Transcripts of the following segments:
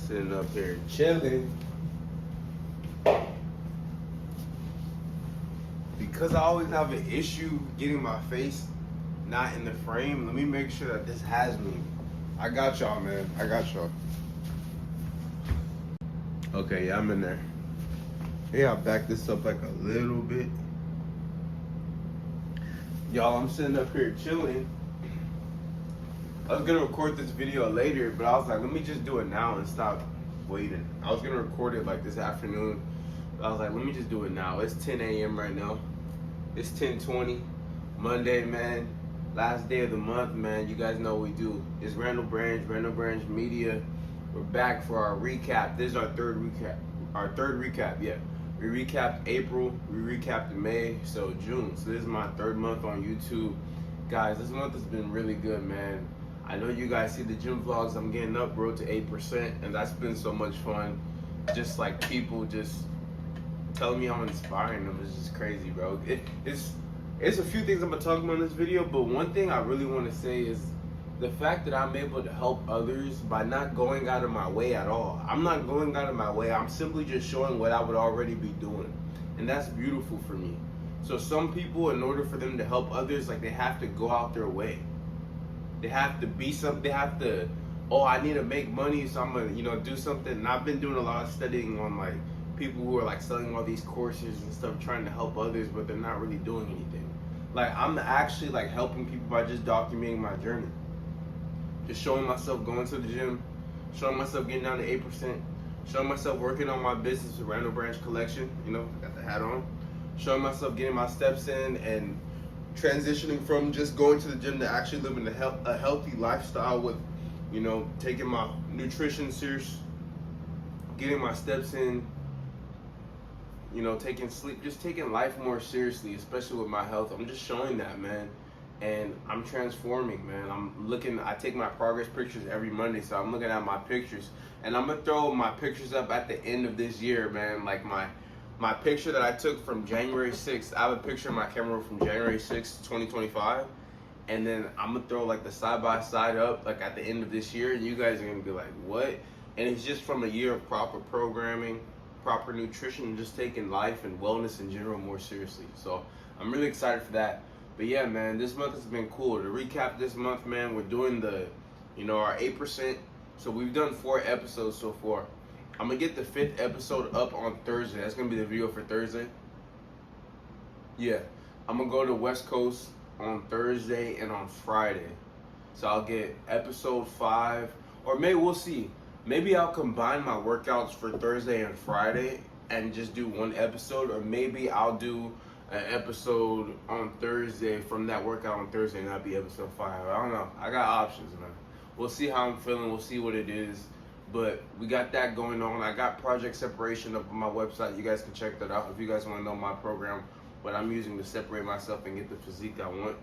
Sitting up here chilling. Because I always have an issue getting my face not in the frame, let me make sure that this has me. I got y'all, man. I got y'all. Okay, yeah, I'm in there. Yeah, I'll back this up like a little bit. Y'all, I'm sitting up here chilling. I was gonna record this video later, but I was like, let me just do it now and stop waiting. I was gonna record it like this afternoon. I was like, let me just do it now. It's 10 a.m. right now. It's 10:20, Monday, man. Last day of the month, man. You guys know what we do. It's Randall Branch Media. We're back for our recap. This is our third recap. Yeah. We recapped April, we recapped May, so June. So this is my third month on YouTube. Guys, this month has been really good, man. I know you guys see the gym vlogs. I'm getting up, road to 8%, and that's been so much fun. Just like people just telling me I'm inspiring them. It's just crazy, bro. It's a few things I'm gonna talk about in this video, but one thing I really want to say is the fact that I'm able to help others by not going out of my way at all. I'm not going out of my way. I'm simply just showing what I would already be doing, and that's beautiful for me. So some people, in order for them to help others, like they have to go out their way. They have to be something. They have to. Oh, I need to make money, so I'm gonna, do something. And I've been doing a lot of studying on like people who are like selling all these courses and stuff, trying to help others, but they're not really doing anything. Like I'm actually like helping people by just documenting my journey, just showing myself going to the gym, showing myself getting down to 8%, showing myself working on my business with Randall Branch Collection. I got the hat on, showing myself getting my steps in and transitioning from just going to the gym to actually living a healthy lifestyle with, taking my nutrition serious, getting my steps in, taking sleep, just taking life more seriously, especially with my health. I'm just showing that, man. And I'm transforming, man. I take my progress pictures every Monday, so I'm looking at my pictures. And I'm gonna throw my pictures up at the end of this year, man. Like my picture that I took from January 6th, I have a picture of my camera from January 6th, 2025. And then I'm gonna throw like the side-by-side up like at the end of this year, and you guys are gonna be like, what? And it's just from a year of proper programming, proper nutrition, and just taking life and wellness in general more seriously. So I'm really excited for that. But yeah, man, this month has been cool. To recap this month, man, we're doing our 8%. So we've done 4 episodes so far. I'm gonna get the 5th episode up on Thursday. That's gonna be the video for Thursday. Yeah, I'm gonna go to West Coast on Thursday and on Friday. So I'll get episode 5, or maybe we'll see. Maybe I'll combine my workouts for Thursday and Friday and just do one episode, or maybe I'll do an episode on Thursday from that workout on Thursday, and that'll be episode 5. I don't know. I got options, man. We'll see how I'm feeling. We'll see what it is. But we got that going on. I got Project Separation up on my website. You guys can check that out if you guys want to know my program, what I'm using to separate myself and get the physique I want.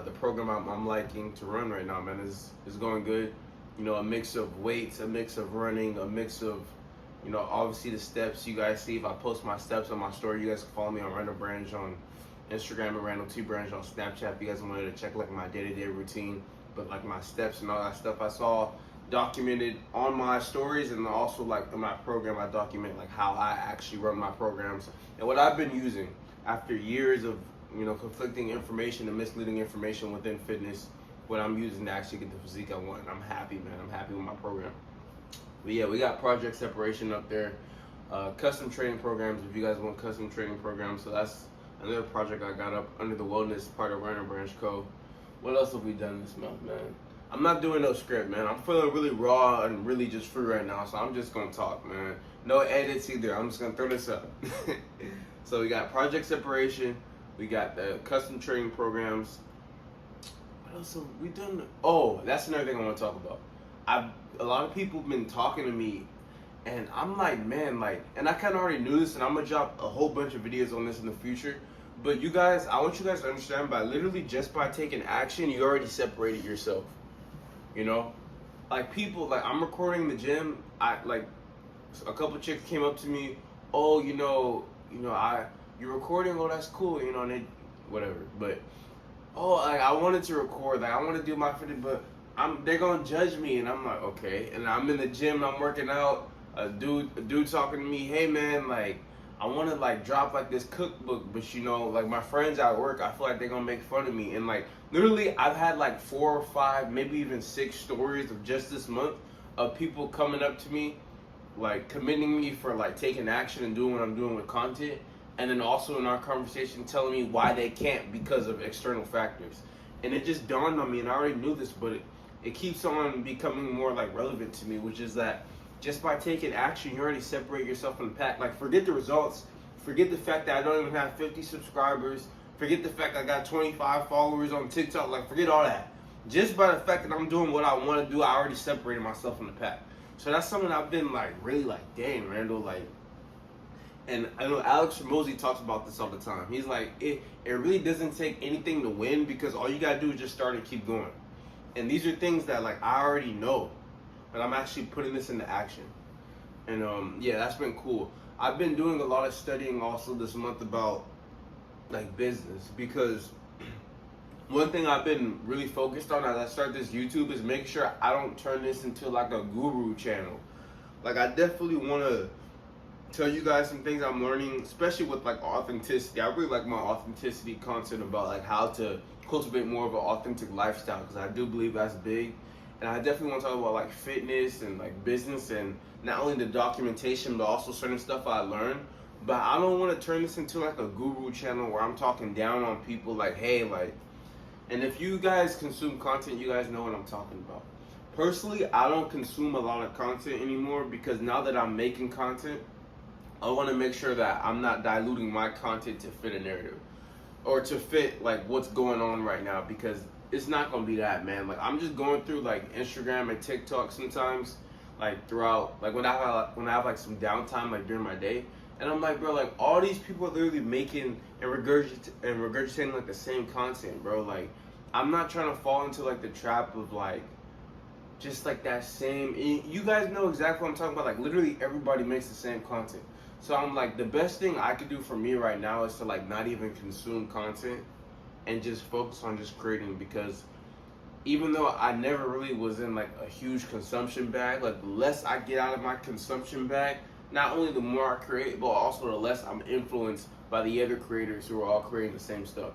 The program I'm liking to run right now, man, is going good. A mix of weights, a mix of running, a mix of, obviously the steps you guys see. If I post my steps on my story, you guys can follow me on Randall Branch on Instagram and Randall T Branch on Snapchat. If you guys wanted to check like my day-to-day routine, but like my steps and all that stuff I saw documented on my stories, and also like in my program I document like how I actually run my programs and what I've been using after years of conflicting information and misleading information within fitness, what I'm using to actually get the physique I want. And I'm happy, man. I'm happy with my program. But yeah, we got Project Separation up there. Custom training programs, if you guys want custom training programs. So that's another project I got up under the wellness part of Randall Branch Co. What else have we done this month, man? I'm not doing no script, man. I'm feeling really raw and really just free right now, so I'm just gonna talk, man. No edits either. I'm just gonna throw this up. So we got Project Separation. We got the custom training programs. What else have we done? Oh, that's another thing I want to talk about. A lot of people have been talking to me, and I'm like, man, and I kind of already knew this, and I'm gonna drop a whole bunch of videos on this in the future. But you guys, I want you guys to understand, just by taking action, you already separated yourself. Like people, like I'm recording the gym. A couple chicks came up to me. Oh, you're recording. Oh, that's cool. And they, whatever. But I wanted to record. Like I want to do my fitness, but they're gonna judge me, and I'm like, okay. And I'm in the gym, I'm working out. A dude talking to me, hey man, like I want to like drop like this cookbook, but you know, like my friends at work, I feel like they're gonna make fun of me. And like literally, I've had like 4 or 5, maybe even 6 stories of just this month of people coming up to me, like commending me for like taking action and doing what I'm doing with content, and then also in our conversation telling me why they can't because of external factors. And it just dawned on me, and I already knew this, but it keeps on becoming more like relevant to me, which is that just by taking action, you already separate yourself from the pack. Like, forget the results. Forget the fact that I don't even have 50 subscribers. Forget the fact I got 25 followers on TikTok. Like, forget all that. Just by the fact that I'm doing what I want to do, I already separated myself from the pack. So that's something I've been like, really like, dang, Randall, like. And I know Alex Ramosi talks about this all the time. He's like, it really doesn't take anything to win, because all you got to do is just start and keep going. And these are things that like I already know, but I'm actually putting this into action. And yeah, that's been cool. I've been doing a lot of studying also this month about like business, because one thing I've been really focused on as I start this YouTube is make sure I don't turn this into like a guru channel. Like, I definitely want to tell you guys some things I'm learning, especially with like authenticity. I really like my authenticity content about like how to cultivate more of an authentic lifestyle, because I do believe that's big. And I definitely want to talk about like fitness and like business, and not only the documentation but also certain stuff I learned. But I don't want to turn this into like a guru channel where I'm talking down on people like, hey, like. And if you guys consume content, you guys know what I'm talking about. Personally, I don't consume a lot of content anymore, because now that I'm making content, I want to make sure that I'm not diluting my content to fit a narrative or to fit like what's going on right now, because it's not gonna be that, man. Like, I'm just going through like Instagram and TikTok sometimes, like throughout, like when I have like some downtime like during my day, and I'm like, bro, like all these people are literally making and regurgitating like the same content, bro. Like, I'm not trying to fall into like the trap of like just like that same. You guys know exactly what I'm talking about. Like, literally everybody makes the same content. So I'm like, the best thing I could do for me right now is to like not even consume content and just focus on just creating, because even though I never really was in like a huge consumption bag, like the less I get out of my consumption bag, not only the more I create, but also the less I'm influenced by the other creators who are all creating the same stuff.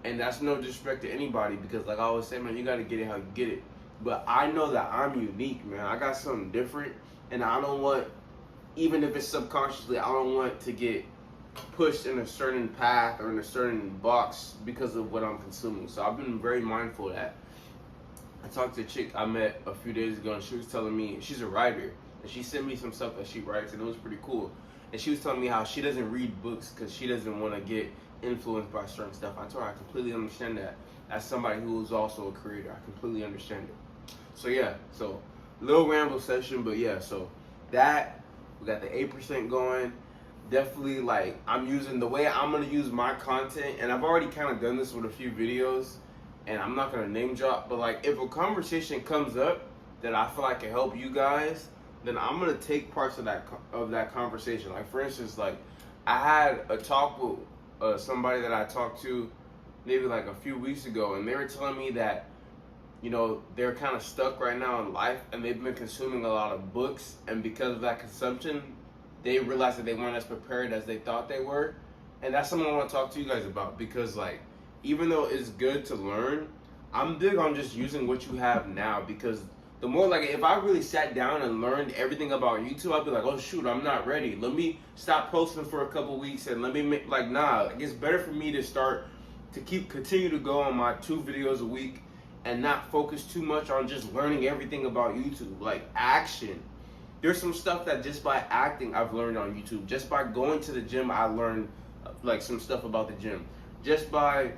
And that's no disrespect to anybody, because like I always say, man, you gotta get it how you get it. But I know that I'm unique, man. I got something different, and I don't want, even if it's subconsciously, I don't want to get pushed in a certain path or in a certain box because of what I'm consuming. So I've been very mindful of that. I talked to a chick I met a few days ago, and she was telling me, she's a writer, and she sent me some stuff that she writes, and it was pretty cool. And she was telling me how she doesn't read books because she doesn't want to get influenced by certain stuff. I told her I completely understand that. As somebody who is also a creator, I completely understand it. So yeah, so little ramble session, but yeah, so that, we got the 8% going. Definitely, like, I'm using the way I'm gonna use my content, and I've already kind of done this with a few videos, and I'm not gonna name drop, but like, if a conversation comes up that I feel like can help you guys, then I'm gonna take parts of that conversation. Like, for instance, like I had a talk with somebody that I talked to maybe like a few weeks ago, and they were telling me that, you know, they're kind of stuck right now in life, and they've been consuming a lot of books, and because of that consumption, they realized that they weren't as prepared as they thought they were. And that's something I want to talk to you guys about, because like, even though it's good to learn, I'm big on just using what you have now, because the more, like, if I really sat down and learned everything about YouTube, I'd be like, oh shoot, I'm not ready. Let me stop posting for a couple weeks and let me make, like, nah, like, it's better for me to continue to go on my 2 videos a week and not focus too much on just learning everything about YouTube. Like, action. There's some stuff that just by acting I've learned on YouTube. Just by going to the gym, I learned like some stuff about the gym. Just by,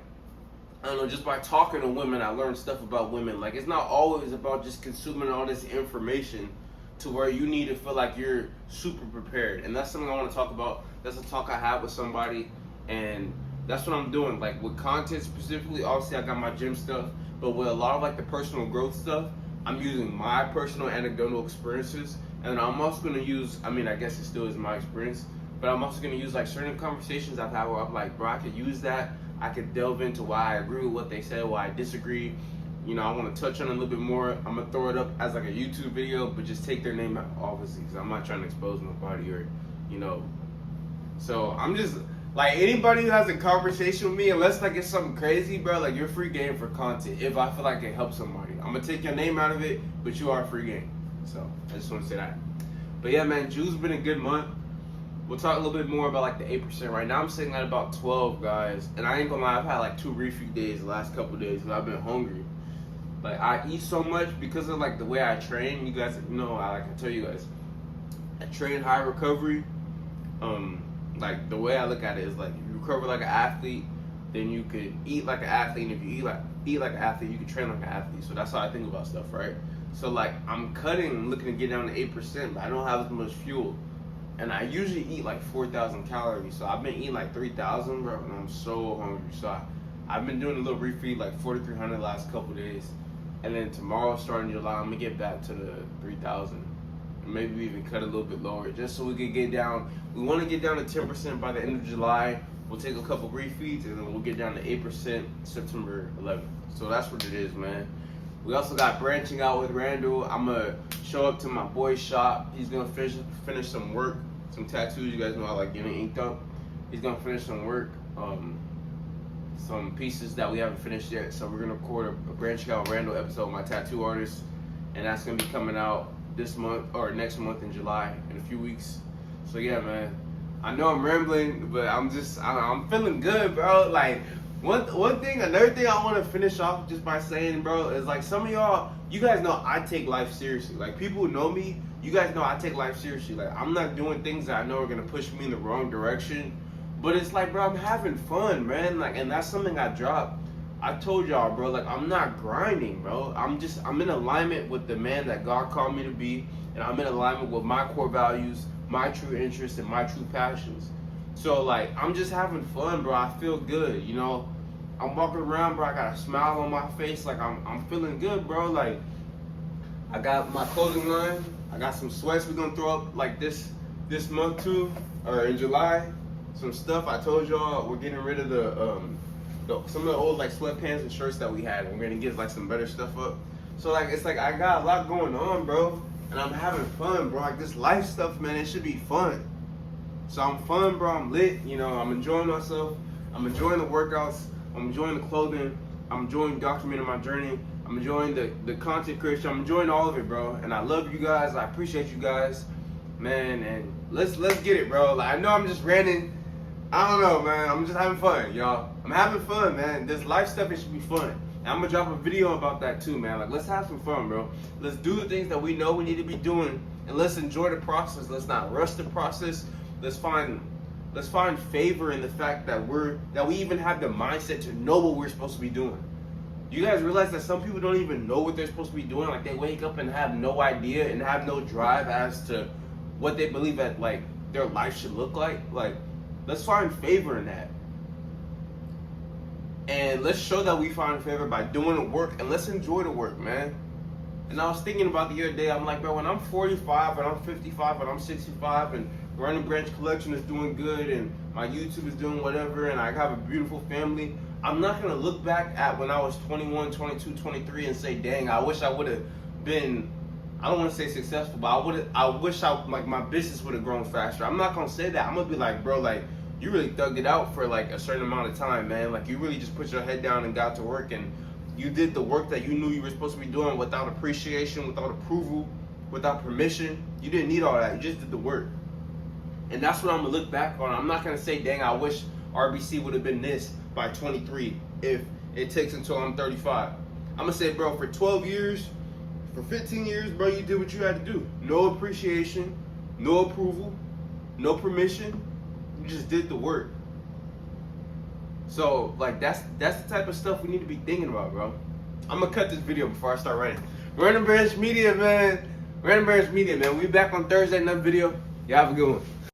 I don't know, just by talking to women, I learned stuff about women. Like, it's not always about just consuming all this information to where you need to feel like you're super prepared. And that's something I want to talk about. That's a talk I had with somebody, and that's what I'm doing. Like, with content specifically, obviously I got my gym stuff, but with a lot of like the personal growth stuff, I'm using my personal anecdotal experiences. And I'm also going to use, I mean, I guess it still is my experience, but I'm also going to use like certain conversations I've had where I'm like, bro, I could use that. I could delve into why I agree with what they said, why I disagree, you know, I want to touch on it a little bit more. I'm gonna throw it up as like a YouTube video, but just take their name out, obviously, because I'm not trying to expose nobody or, you know. So I'm just like, anybody who has a conversation with me, unless like it's something crazy, bro, like you're free game for content. If I feel like it helps somebody, I'm gonna take your name out of it, but you are free game. So I just want to say that. But yeah, man, June's been a good month. We'll talk a little bit more about like the 8%. Right now I'm sitting at about 12, guys. And I ain't gonna lie, I've had like 2 refeed days the last couple of days because I've been hungry. Like I eat so much because of like the way I train. You guys know, I tell you guys, I train high recovery. Like the way I look at it is like, if you recover like an athlete, then you could eat like an athlete. And if you eat like an athlete, you can train like an athlete. So that's how I think about stuff, right? So like I'm looking to get down to 8%, but I don't have as much fuel. And I usually eat like 4,000 calories. So I've been eating like 3,000, bro, and I'm so hungry. So I've been doing a little refeed, like 4,300 the last couple days. And then tomorrow, starting July, I'm gonna get back to the 3,000. Maybe even cut a little bit lower, just so we can get down. We want to get down to 10% by the end of July. We'll take a couple refeeds, and then we'll get down to 8% September 11th. So that's what it is, man. We also got branching out with Randall. I'm gonna show up to my boy's shop. He's gonna finish some work, some tattoos. You guys know I like getting inked up. He's gonna finish some work, some pieces that we haven't finished yet. So we're gonna record a branching out Randall episode with my tattoo artist, and that's gonna be coming out this month or next month in July, in a few weeks. So yeah, man, I know I'm rambling, but I'm feeling good, bro. Like another thing I want to finish off just by saying, bro, is like some of y'all, you guys know I take life seriously. Like people who know me, you guys know I take life seriously. Like I'm not doing things that I know are gonna push me in the wrong direction, but it's like, bro, I'm having fun, man. Like, and that's something I dropped. I told y'all, bro, like I'm not grinding, bro. I'm in alignment with the man that God called me to be, and I'm in alignment with my core values, my true interests, and my true passions. So like, I'm just having fun, bro. I feel good, you know. I'm walking around, bro. I got a smile on my face, like I'm feeling good, bro. Like I got my clothing line. I got some sweats we're gonna throw up like this month too, or in July. Some stuff I told y'all we're getting rid of some of the old like sweatpants and shirts that we had, and we're gonna get like some better stuff up. So like it's like I got a lot going on, bro, and I'm having fun, bro. Like this life stuff, man, it should be fun. So I'm fun, bro. I'm lit, you know. I'm enjoying myself. I'm enjoying the workouts. I'm enjoying the clothing. I'm enjoying documenting my journey. I'm enjoying the content creation. I'm enjoying all of it, bro. And I love you guys. I appreciate you guys, man. And let's get it, bro. Like I know I'm just ranting. I don't know, man. I'm just having fun, y'all. I'm having fun, man. This life stuff, it should be fun. And I'm gonna drop a video about that too, man. Like, let's have some fun, bro. Let's do the things that we know we need to be doing, and let's enjoy the process. Let's not rush the process. Let's find favor in the fact that we even have the mindset to know what we're supposed to be doing. You guys realize that some people don't even know what they're supposed to be doing? Like, they wake up and have no idea and have no drive as to what they believe that like their life should look like. Like, let's find favor in that. And let's show that we find favor by doing the work, and let's enjoy the work, man. And I was thinking about the other day, I'm like, bro, when I'm 45 and I'm 55 and I'm 65 and Running Branch Collection is doing good and my YouTube is doing whatever and I have a beautiful family, I'm not going to look back at when I was 21, 22, 23 and say, dang, I wish I would have been, I don't want to say successful, but I wish like my business would have grown faster. I'm not going to say that. I'm going to be like, bro, like, you really thugged it out for like a certain amount of time, man. Like you really just put your head down and got to work, and you did the work that you knew you were supposed to be doing without appreciation, without approval, without permission. You didn't need all that. You just did the work. And that's what I'm gonna look back on. I'm not gonna say, dang, I wish RBC would have been this by 23 if it takes until I'm 35. I'm gonna say, bro, for 12 years, for 15 years, bro, you did what you had to do. No appreciation, no approval, no permission. You just did the work. So, like, that's the type of stuff we need to be thinking about, bro. I'm gonna cut this video before I start writing. Randall Branch Media, man. Randall Branch Media, man. We back on Thursday, another video. Y'all have a good one.